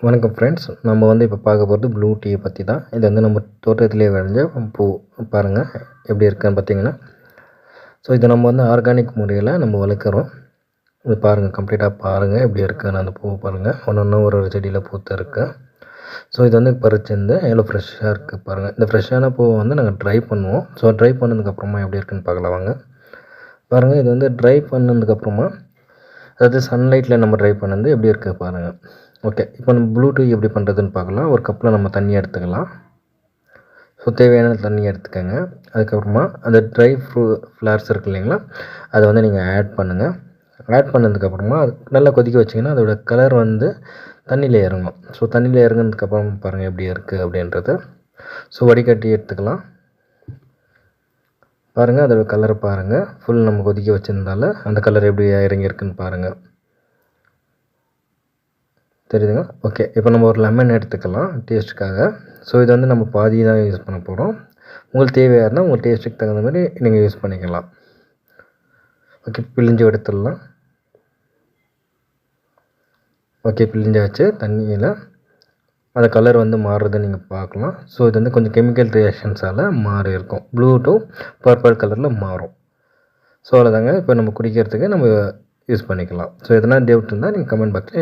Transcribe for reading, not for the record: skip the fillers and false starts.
வணக்கம் ஃப்ரெண்ட்ஸ். நம்ம வந்து இப்போ பார்க்க போகிறது ப்ளூ டீயை பற்றி தான். இது வந்து நம்ம தோட்டத்திலே விளைஞ்ச பூ. பாருங்கள் எப்படி இருக்குன்னு பார்த்தீங்கன்னா, ஸோ இதை நம்ம வந்து ஆர்கானிக் முறையில் நம்ம வளர்க்குறோம். இது பாருங்கள், கம்ப்ளீட்டாக பாருங்கள் எப்படி இருக்குன்னு. அந்த பூ பாருங்கள், ஒன்று ஒரு செடியில் பூத்து இருக்குது. ஸோ இது வந்து பறிச்சிருந்து எவ்வளோ ஃப்ரெஷ்ஷாக இருக்குது பாருங்கள். இந்த ஃப்ரெஷ்ஷான பூவை வந்து நாங்கள் ட்ரை பண்ணுவோம். ஸோ ட்ரை பண்ணதுக்கப்புறமா எப்படி இருக்குன்னு பார்க்கலாம் வாங்க. பாருங்கள், இது வந்து ட்ரை பண்ணதுக்கப்புறமா, அதாவது சன்லைட்டில் நம்ம ட்ரை பண்ணது எப்படி இருக்குது பாருங்கள். ஓகே, இப்போ நம்ம ப்ளூ டீ எப்படி பண்ணுறதுன்னு பார்க்கலாம். ஒரு கப்பில் நம்ம தண்ணி எடுத்துக்கலாம். ஸோ தேவையான தண்ணி எடுத்துக்கோங்க. அதுக்கப்புறமா அந்த ட்ரை ஃப்ளார்ஸ் இருக்குது இல்லைங்களா, அதை வந்து நீங்கள் ஆட் பண்ணுங்கள். ஆட் பண்ணதுக்கப்புறமா அது நல்லா கொதிக்க வச்சிங்கன்னா அதோடய கலர் வந்து தண்ணியில் இறங்கும். ஸோ தண்ணியில் இறங்கினதுக்கப்புறம் பாருங்கள் எப்படி இருக்குது அப்படின்றது. ஸோ வடிகட்டி எடுத்துக்கலாம். பாருங்கள், அதோடய கலரை பாருங்கள். ஃபுல் நம்ம கொதிக்க வச்சிருந்தால அந்த கலர் எப்படி இறங்கியிருக்குன்னு பாருங்கள். தெரியுதுங்க? ஓகே, இப்போ நம்ம ஒரு லெமன் எடுத்துக்கலாம் டேஸ்ட்டுக்காக. ஸோ இது வந்து நம்ம பாதி தான் யூஸ் பண்ண போகிறோம். உங்களுக்கு தேவையாக இருந்தால் உங்கள் டேஸ்ட்டுக்கு தகுந்த மாதிரி நீங்கள் யூஸ் பண்ணிக்கலாம். ஓகே, பிழிஞ்சு எடுத்துடலாம். ஓகே, பிழிஞ்சாச்சு. தண்ணியில் அந்த கலர் வந்து மாறுறதை நீங்கள் பார்க்கலாம். ஸோ இது வந்து கொஞ்சம் கெமிக்கல் ரியாக்ஷன்ஸால் மாறி இருக்கும். ப்ளூ டு பர்பிள் கலரில் மாறும். ஸோ அவ்வளோதாங்க. இப்போ நம்ம குடிக்கிறதுக்கு நம்ம யூஸ் பண்ணிக்கலாம். ஸோ எதனா டவுட் இருந்தால் நீங்கள் கமெண்ட் பாக்ஸில்